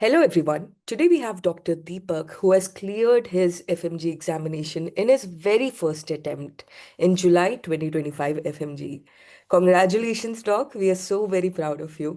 Hello everyone. Today we have Dr. Deepak who has cleared his FMG examination in his very first attempt in July 2025 FMG. Congratulations doc. We are so very proud of you.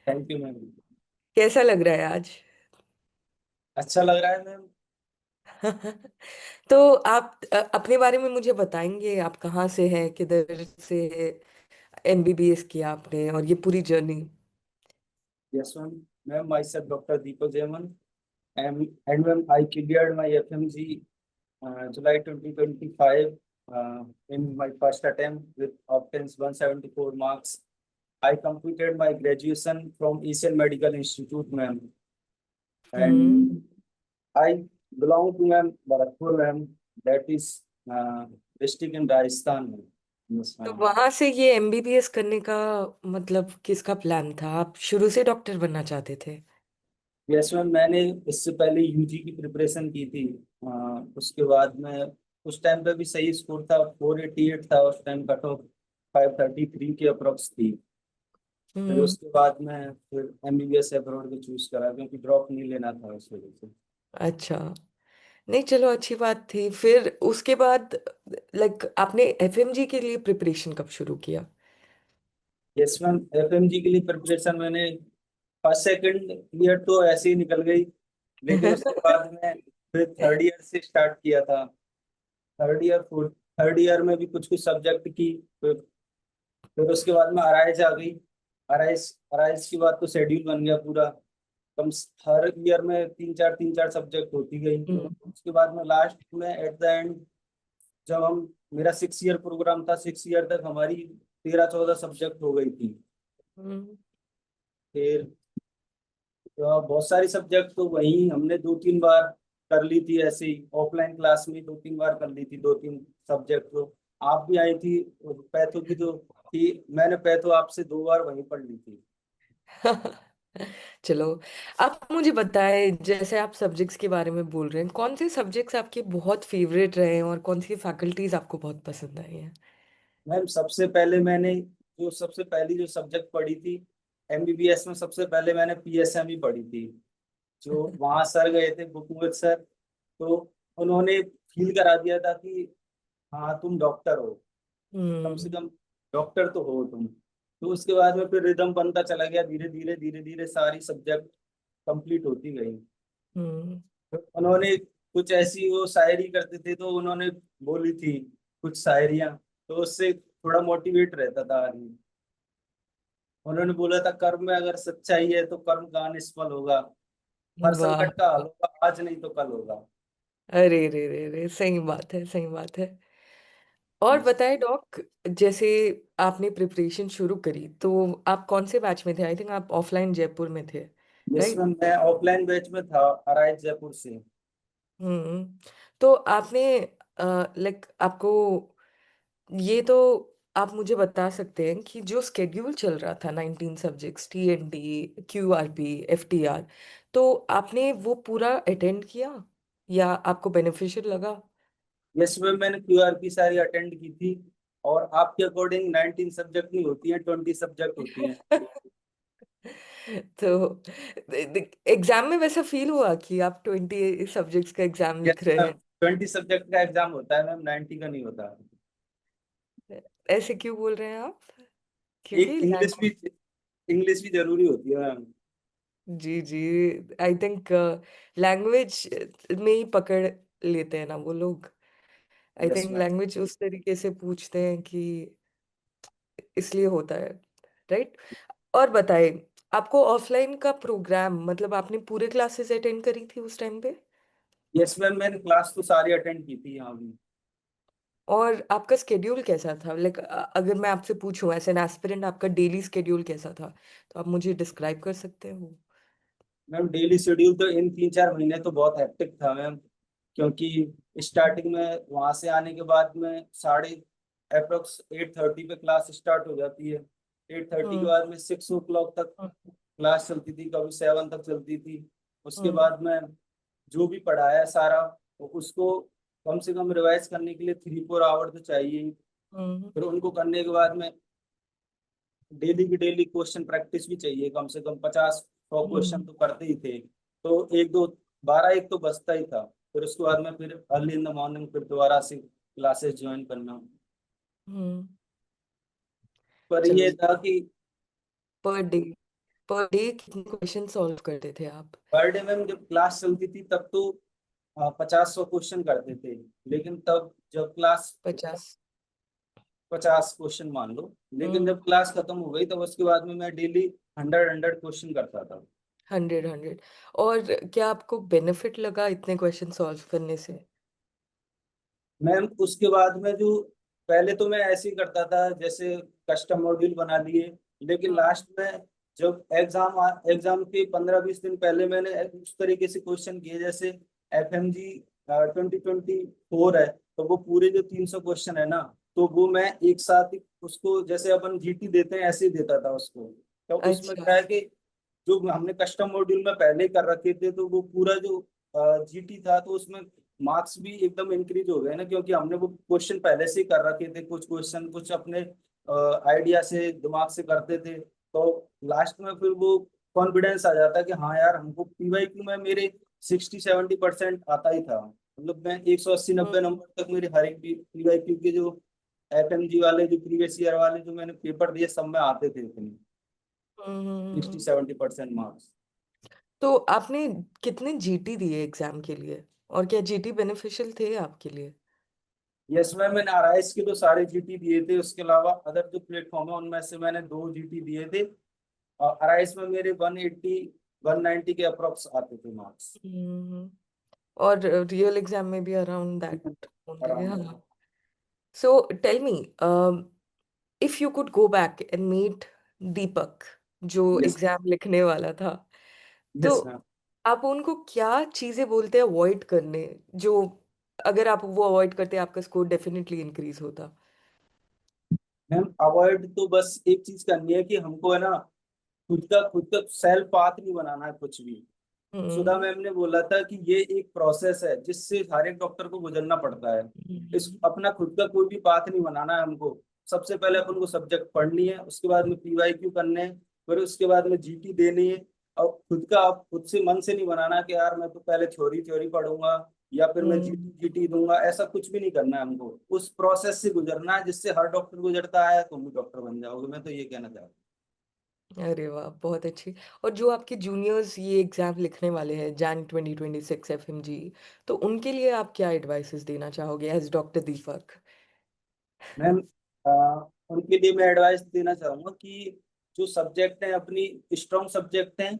Thank you ma'am. कैसा लग रहा है आज? अच्छा लग रहा है ma'am. तो आप अपने बारे में मुझे बताएंगे, आप कहाँ से हैं, किधर से एमबीबीएस किया आपने और ये पूरी journey? Yes ma'am. Ma'am myself doctor Deepak Jaiman and ma'am I cleared my FMG July 2025 in my first attempt with obtains 174 marks. I completed my graduation from Asian Medical Institute, ma'am, hmm. and I belong to ma'am Bharatpur, ma'am, that is district in Rajasthan, ma'am. Yes, तो ma'am. वहां से ये MBBS करने का मतलब किसका plan था? आप शुरू से डॉक्टर बनना चाहते थे? यस मैम, मैंने इससे पहले यूजी की प्रिपरेशन की थी। उसके बाद में उस टाइम पे भी सही स्कोर था, 488 था उस टाइम, कट ऑफ 533 के अप्रोक्स थी। फिर हम्म। उसके बाद में फिर एमबीबीएस अब्रॉड को चूज करा क्योंकि ड्रॉप नहीं लेना था उस वजह से। अच्छा। नहीं, चलो अच्छी बात थी। फिर उसके बाद लाइक आपने एफएमजी के लिए प्रिपरेशन कब शुरू किया? यस मैम, एफएमजी के लिए प्रिपरेशन मैंने फर्स्ट सेकंड ईयर तो ऐसे ही निकल गई, लेकिन उसके बाद में फिर थर्ड ईयर से स्टार्ट किया था। Third year fourth third year में भी कुछ कुछ सब्जेक्ट की। फिर उसके बाद में अराइज आ गई। अराइज अराइज के बाद तो शेड्यूल बन गया पूरा। कम हर ईयर में तीन चार सब्जेक्ट होती गई। हम्म। उसके बाद में लास्ट में एट द एंड, जब हम मेरा 6 ईयर प्रोग्राम था, 6 ईयर तक हमारी 13-14 सब्जेक्ट हो गई थी। हम्म। फिर बहुत सारी सब्जेक्ट तो वहीं हमने 2-3 बार कर ली थी, ऐसे ही ऑफलाइन क्लास में 2-3 बार कर ली थी, 2-3 सब्जेक्ट तो। आप भी आई थी पैथो की, तो थी मैंने पैथो आपसे 2 बार वहीं पढ़ ली थी। चलो, आप मुझे बताएं, जैसे आप सब्जेक्ट्स के बारे में बोल रहे हैं, कौन से सब्जेक्ट्स आपके बहुत फेवरेट रहे हैं और कौन सी फैकल्टीज आपको बहुत पसंद आई हैं? मैम सबसे पहले मैंने जो सबसे पहली जो सब्जेक्ट पढ़ी थी एमबीबीएस में, सबसे पहले मैंने पीएसएम ही पढ़ी थी। जो वहाँ सर गए थे बुकमुत सर, तो उन्होंने फील करा दिया था कि हाँ तुम डॉक्टर हो, कम से हम्म। कम डॉक्टर तो हो तुम। तो उसके बाद में फिर रिदम बनता चला गया, धीरे धीरे सारी सब्जेक्ट कंप्लीट होती गई। हम्म। तो उन्होंने कुछ ऐसी, वो शायरी करते थे तो उन्होंने बोली थी कुछ शायरियाँ, तो उससे थोड़ा मोटिवेट रहता था आदमी। उन्होंने बोला था, कर्म में अगर सच्चाई है तो कर्म का निष्फल होगा, हर वाह। संकट का हल होगा, आज नहीं तो कल होगा। अरे रे रे रे, सही बात है, सही बात है। और बताएं डॉक, जैसे आपने प्रिपरेशन शुरू करी तो आप कौन से बैच में थे? आई थिंक आप ऑफलाइन जयपुर में थे, यस राइट? मैम, मैं ऑफलाइन बैच में था, अराइज जयपुर से। हम्म। तो आपने लाइक आपको ये तो आप मुझे बता सकते हैं कि जो स्केड्यूल चल रहा था 19 सब्जेक्ट्स, टीएनडी, क्यूआरपी, एफटीआर, तो आपने वो पूरा अटेंड किया या आपको बेनिफिशियल लगा? यस मैम, मैंने क्यूआर की सारी अटेंड की थी। और आपके अकॉर्डिंग 19 सब्जेक्ट नहीं होती हैं, 20 सब्जेक्ट होती हैं। तो एग्जाम में वैसा फील हुआ कि आप 20 सब्जेक्ट्स का एग्जाम यस लिख रहे मैम, हैं? 20 सब्जेक्ट का एग्जाम होता है मैम, 90 का नहीं होता। ऐसे क्यों बोल रहे हैं आप? क्योंकि एक इंग्लिश भी जरूरी होती है मैम। जी जी, आई थिंक लैंग्वेज में ही पकड़ लेते हैं ना वो लोग। I yes think ma'am. Language उस तरीके से पूछते हैं कि इसलिए होता है, राइट? और बताइए, आपको ऑफलाइन का प्रोग्राम मतलब आपने पूरे क्लासेस अटेंड करी थी उस टाइम पे? यस मैम, मैंने क्लास तो सारी अटेंड की थी यहाँ भी। और आपका स्केड्यूल कैसा था? लाइक अगर मैं आपसे पूछूं एज एन एस्पिरेंट, आपका डेली स्केड्यूल कैसा था? तो आप मुझे डिस्क्राइब कर सकते हो? मैम डेली शेड्यूल तो इन 3-4 महीने तो बहुत हेक्टिक था मैम, क्योंकि स्टार्टिंग में वहां से आने के बाद में साढ़े अप्रोक्स 8:30 पे क्लास स्टार्ट हो जाती है। 8:30 के हम्म। बाद में 6 o'clock तक क्लास चलती थी, कभी 7 तक चलती थी। उसके हम्म। बाद में जो भी पढ़ाया सारा, तो उसको कम से कम रिवाइज करने के लिए 3-4 आवर तो चाहिए ही। हम्म। फिर उनको करने के बाद में डेली की डेली क्वेश्चन प्रैक्टिस भी चाहिए, कम से कम 50-100 क्वेश्चन हम्म। तो करते ही थे। तो एक दो 12 एक तो बचता ही था। फिर उसके बाद में फिर अर्ली इन द मॉर्निंग फिर दोबारा से क्लासेस ज्वाइन करना। हम्म। पर चलो, ये था कि पर डे पर डे कितने क्वेश्चन सॉल्व करते थे आप? पर डे में जब क्लास चलती थी तब तो 50-100 क्वेश्चन करते थे। लेकिन तब जब क्लास 50? 50 क्वेश्चन मान लो, लेकिन हम्म। जब क्लास खत्म हो गई तब उसके बाद में मैं डेली 100 क्वेश्चन करता था। 100? और क्या आपको बेनिफिट लगा इतने क्वेश्चन सॉल्व करने से? मैम उसके बाद में जो पहले तो मैं ऐसे ही करता था जैसे कस्टम मॉड्यूल बना लिए, लेकिन हम्म। लास्ट में जब एग्जाम के 15-20 दिन पहले मैंने उस तरीके से क्वेश्चन किए जैसे FMG 2024 है, तो वो पूरे जो 300 क्वेश्चन है ना, तो वो मैं एक साथ ही उसको जैसे अपन GT देते हैं ऐसे ही देता था उसको। तो उसमें अच्छा। क्या है कि जो हमने कस्टम मॉड्यूल में पहले ही कर रखे थे, तो वो पूरा जो GT था तो उसमें मार्क्स भी एकदम इंक्रीज हो गए ना, क्योंकि हमने वो क्वेश्चन पहले से ही कर रखे थे, कुछ क्वेश्चन कुछ अपने आइडिया से दिमाग से करते थे। तो लास्ट में फिर वो कॉन्फिडेंस आ जाता है कि हाँ यार हमको PYQ में मेरे 60-70% आता ही था। मतलब मैं 180-90 हम्म। नंबर तक मेरे हर एक PYQ के जो FMG वाले जो प्रीवियस ईयर वाले जो मैंने पेपर दिए सब में आते थे इतने sixty hmm. Seventy percent marks. तो आपने कितने जीटी दिए एग्जाम के लिए, और क्या जीटी बेनिफिशियल थे आपके लिए? यस मैम, मैंने RIS के तो सारे GT दिए थे, उसके अलावा अदर जो प्लेटफॉर्म है उनमें से मैंने 2 GT दिए थे। और RIS में मेरे 180-190 के अप्रोक्स आते थे मार्क्स। हम्म। और रियल एग्जाम में भी अराउंड दैट ओनली? अराउंड। हाँ। So tell me, if you could go back and meet Deepak, जो यस। एग्जाम लिखने वाला था, तो यस मैम। आप उनको क्या चीजें बोलते हैं अवॉइड करने, जो अगर आप वो अवॉइड करते आपका स्कोर डेफिनेटली इंक्रीज होता? मैम अवॉइड तो बस एक चीज करनी है कि हमको है ना खुद का सेल्फ पाथ नहीं बनाना है कुछ भी। सुधा हम्म। मैम ने बोला था कि ये एक प्रोसेस है जिससे हर एक डॉक्टर को गुजरना पड़ता है। इस हम्म। अपना खुद का कोई भी पाथ नहीं बनाना है हमको। सबसे पहले अपन को सब्जेक्ट पढ़नी है, उसके बाद में PYQ करने हैं, फिर उसके बाद में GT देनी है। और खुद का आप खुद से मन से नहीं बनाना कि यार मैं तो पहले थ्योरी थ्योरी पढ़ूंगा या फिर मैं हम्म। GT दूंगा, ऐसा कुछ भी नहीं करना है हमको। उस प्रोसेस से गुजरना है जिससे हर डॉक्टर गुजरता है, तुम भी डॉक्टर बन जाओगे, मैं तो ये कहना चाहता अरे वाह, बहुत अच्छी। और जो आपके जूनियर्स ये एग्जाम लिखने वाले हैं जैन 2026 एफएमजी, तो उनके लिए आप क्या एडवाइसेस देना चाहोगे एज डॉक्टर दीपक? हूँ। मैम उनके लिए मैं एडवाइस देना चाहूंगा कि जो सब्जेक्ट हैं अपनी स्ट्रॉन्ग सब्जेक्ट हैं,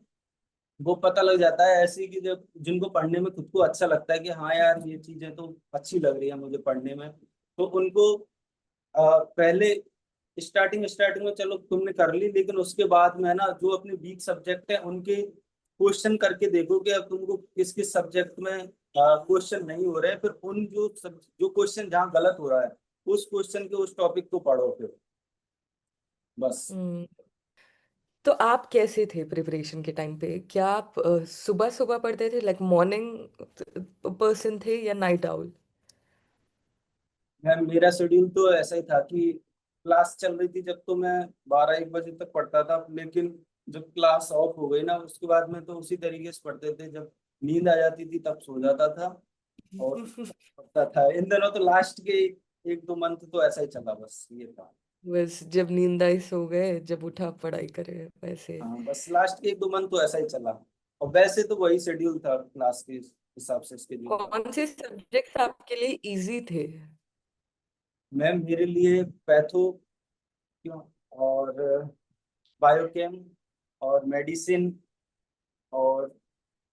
वो पता लग जाता है ऐसे कि जब जिनको पढ़ने में खुद को अच्छा लगता है कि हाँ यार ये चीजें तो अच्छी लग रही है मुझे पढ़ने में, तो उनको पहले स्टार्टिंग स्टार्टिंग में चलो तुमने कर ली, लेकिन उसके बाद में है ना जो अपने वीक सब्जेक्ट है उनके क्वेश्चन करके देखो कि अब तुमको किस किस सब्जेक्ट में क्वेश्चन नहीं हो रहे हैं, फिर उन जो क्वेश्चन जहाँ गलत हो रहा है उस क्वेश्चन के उस टॉपिक को पढ़ो फिर बस। हम्म। तो आप कैसे थे प्रिपरेशन के टाइम पे? क्या आप सुबह सुबह पढ़ते थे, लाइक मॉर्निंग पर्सन थे या नाइट आउल? मैम मेरा शेड्यूल तो ऐसा ही था कि क्लास चल रही थी जब तो मैं 12-1 बजे तक पढ़ता था, लेकिन जब क्लास ऑफ हो गई ना उसके बाद में तो उसी तरीके से पढ़ते थे, जब नींद आ जाती थी तब सो जाता था और पढ़ता था। इन दिनों तो लास्ट के 1-2 मंथ तो ऐसा ही चला, बस ये था। बस जब नींद आई सो गए, जब उठा पढ़ाई करे, वैसे? हाँ बस लास्ट के 1-2 मंथ तो ऐसा ही चला। और वैसे तो वही शेड्यूल था, क्लास के हिसाब से शेड्यूल था। कौन से सब्जेक्ट्स आपके लिए इजी थे? मैम मेरे लिए पैथो क्यों और बायोकेम और मेडिसिन और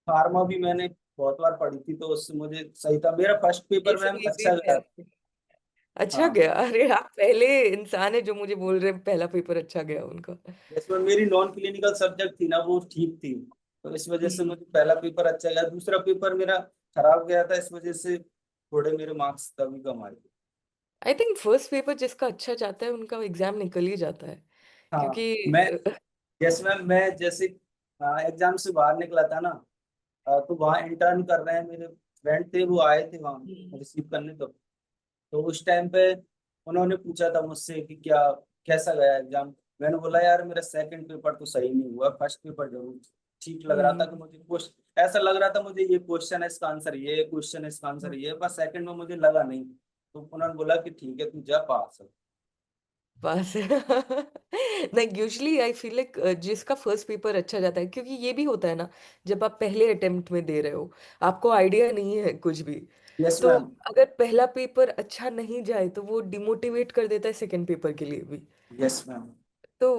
फार्मा भी मैंने बहुत बार पढ़ी थी, तो उससे मुझे सही था। मेरा फर्स्ट ये पेपर सब मैम इजी अच्छा थे गया। आपके? अच्छा हाँ गया? अरे आप पहले इंसान है जो मुझे बोल रहे हैं पहला पेपर अच्छा गया उनका। जिसमें मेरी नॉन क्लिनिकल सब्जेक्ट थी ना वो ठीक थी, तो इस वजह से हम्म। मुझे पहला पेपर अच्छा गया। दूसरा पेपर मेरा खराब गया था, इस वजह से थोड़े मेरे मार्क्स तभी कम आए थे। आई थिंक फर्स्ट पेपर जिसका अच्छा जाता है उनका एग्जाम निकल ही जाता है, हाँ क्योंकि मैं यस मैम, मैं जैसे एग्जाम से बाहर निकला था ना, तो वहाँ इंटर्न कर रहे हैं मेरे फ्रेंड थे, वो आए थे वहाँ हम्म। रिसीव करने। तो उस टाइम पे उन्होंने पूछा था मुझसे कि क्या कैसा गया एग्जाम। मैंने बोला यार मेरा सेकंड पेपर तो सही नहीं हुआ, फर्स्ट पेपर जरूर ठीक लग रहा था कि हम्म। मुझे कुछ ऐसा लग रहा था मुझे ये क्वेश्चन है इसका आंसर ये, क्वेश्चन है इसका आंसर ये, पर सेकंड में मुझे लगा नहीं, तो उन्होंने बोला कि ठीक है तू जा पास। बस नहीं, यूजली आई फील लाइक जिसका फर्स्ट पेपर अच्छा जाता है, क्योंकि ये भी होता है ना, जब आप पहले अटेम्प्ट में दे रहे हो, आपको आइडिया नहीं है कुछ भी, यस तो मैम। अगर पहला पेपर अच्छा नहीं जाए तो वो डिमोटिवेट कर देता है सेकंड पेपर के लिए भी। Yes ma'am. तो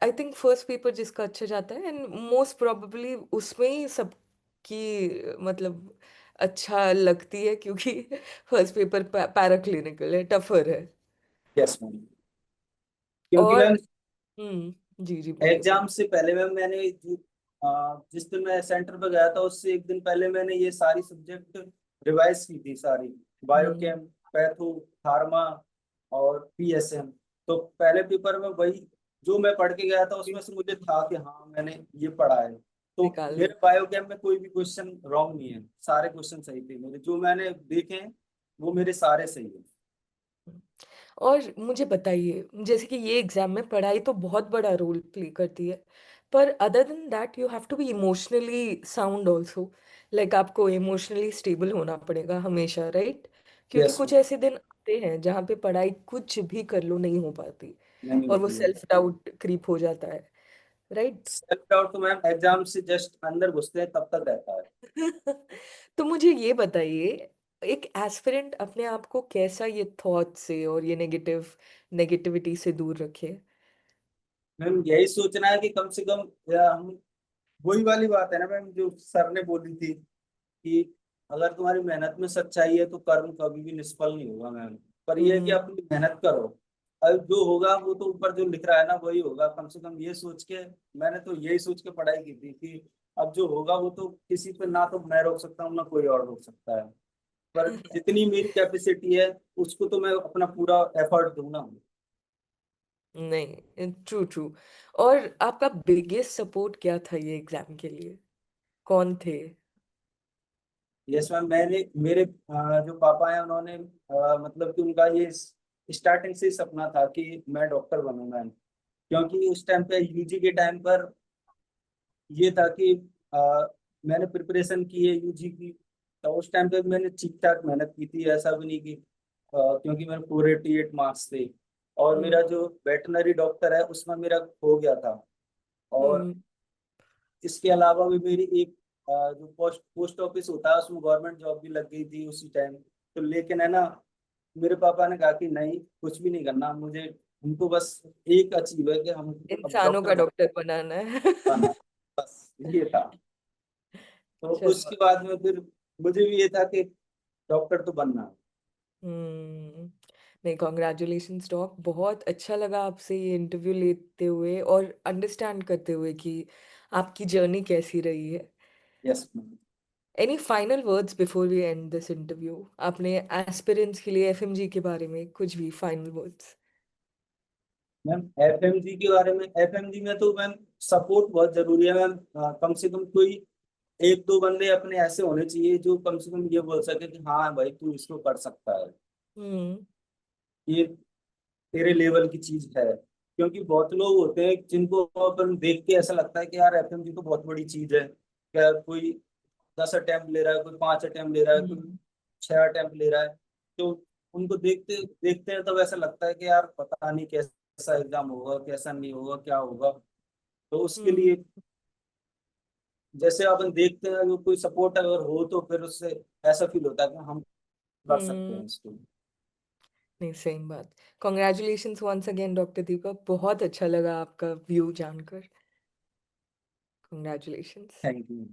आई थिंक फर्स्ट पेपर जिसका अच्छा जाता है, एंड मोस्ट प्रोबेबली उसमें ही सबकी मतलब अच्छा लगती है, क्योंकि फर्स्ट पेपर पैरा क्लिनिकल है, टफर है। Yes ma'am. क्योंकि और मैम जी जी, बोलिए एग्जाम बोलिए। से पहले मैम मैंने जिस दिन मैं सेंटर पर गया था उससे एक दिन पहले मैंने ये सारी सब्जेक्ट रिवाइज की थी सारी, हम्म। बायोकेम, पैथो, फार्मा और पीएसएम। तो पहले पेपर में वही जो मैं पढ़ के गया था उसमें से मुझे था कि हाँ मैंने ये पढ़ा है। तो निकाल मेरे दिया। बायोकेम में कोई भी क्वेश्चन रॉन्ग नहीं है, सारे क्वेश्चन सही थे मेरे, जो मैंने देखे हैं वो मेरे सारे सही है। और मुझे बताइए, जैसे कि ये एग्जाम में पढ़ाई तो बहुत बड़ा रोल प्ले करती है, पर other than that you have to be emotionally sound also. Like आपको इमोशनली स्टेबल होना पड़ेगा हमेशा, राइट? क्योंकि यस कुछ मैम। ऐसे दिन आते हैं जहाँ पे पढ़ाई कुछ भी कर लो नहीं हो पाती, नहीं और वो होती है। सेल्फ डाउट क्रीप हो जाता है, राइट? सेल्फ डाउट तो मैम एग्जाम से जस्ट अंदर घुसते हैं तब तक रहता है। तो मुझे ये बताइए, एक एस्पिरेंट अपने आप को कैसा ये थॉट से और ये नेगेटिविटी से दूर रखे? मैम यही सोचना है कि कम से कम, या हम, वही वाली बात है ना मैम जो सर ने बोली थी कि अगर तुम्हारी मेहनत में सच्चाई है तो कर्म कभी भी निष्फल नहीं होगा मैम। पर यह है कि हम्म। अपनी मेहनत करो, अब जो होगा वो तो ऊपर जो लिख रहा है ना वही होगा, कम से कम ये सोच के, मैंने तो यही सोच के पढ़ाई की थी कि अब जो होगा वो तो किसी पे ना तो मैं रोक सकता हूँ ना कोई और रोक सकता है, पर जितनी मेरी कैपेसिटी है उसको तो मैं अपना पूरा एफर्ट दूंगा। नहीं, ट्रू ट्रू। और आपका बिगेस्ट सपोर्ट क्या था ये एग्जाम के लिए? कौन थे? यस मैम, मैंने मेरे जो पापा हैं उन्होंने मतलब कि उनका ये स्टार्टिंग से ही सपना था कि मैं डॉक्टर बनूंगा। क्योंकि उस टाइम पे यूजी के टाइम पर ये था कि मैंने प्रिपरेशन की है यूजी की, तो उस टाइम पे मैंने ठीक ठाक मेहनत की थी, ऐसा भी नहीं कि क्योंकि मेरे पूरे 88 मार्क्स थे, और हम्म। मेरा जो वेटनरी डॉक्टर है उसमें मेरा हो गया था। और हम्म। इसके अलावा भी मेरी एक जो पोस्ट पोस्ट ऑफिस होता है उसमें गवर्नमेंट जॉब भी लग गई थी उसी टाइम। तो लेकिन है ना, मेरे पापा ने कहा कि नहीं कुछ भी नहीं करना मुझे, हमको बस एक अचीव है कि हम अब इंसानों डॉक्टर का डॉक्टर बनाना है। बनना, बस ये था। तो चलो। उसके बाद में फिर मुझे भी ये था कि डॉक्टर तो बनना है। हम्म। नहीं, कॉन्ग्रेचुलेशंस डॉक, बहुत अच्छा लगा आपसे ये इंटरव्यू लेते हुए और अंडरस्टैंड करते हुए कि आपकी जर्नी कैसी रही है। Yes ma'am. Any final words before we end this interview? आपने एस्पिरेंट्स के लिए एफएमजी के बारे में कुछ भी फाइनल वर्ड्स? मैम एफएमजी के बारे में, एफएमजी में तो मैम सपोर्ट बहुत जरूरी है मैम। कम से कम कोई एक दो बंदे अपने ऐसे होने चाहिए जो कम से कम ये बोल सके कि हाँ भाई तू इसको कर सकता है, हम्म। ये तेरे लेवल की चीज है। क्योंकि बहुत लोग होते हैं जिनको अपन देख के ऐसा लगता है कि यार एफएमजी तो बहुत बड़ी चीज है, क्या कोई 10 अटेम्प्ट ले रहा है, कोई 5 अटेम्प्ट ले रहा है, कोई हम्म। 6 अटेम्प्ट ले रहा है। तो उनको देखते देखते हैं तब ऐसा लगता है कि यार पता नहीं कैसा एग्जाम होगा, कैसा नहीं होगा, क्या होगा। तो उसके हम्म। लिए जैसे अपन देखते हैं जो कोई सपोर्ट अगर हो तो फिर उससे ऐसा फील होता है कि हम कर सकते हैं हम्म। इसको। नहीं, सेम बात। कॉन्ग्रेचुलेशंस वंस अगेन डॉक्टर दीपक, बहुत अच्छा लगा आपका व्यू जानकर। कॉन्ग्रेचुलेशंस। Thank you.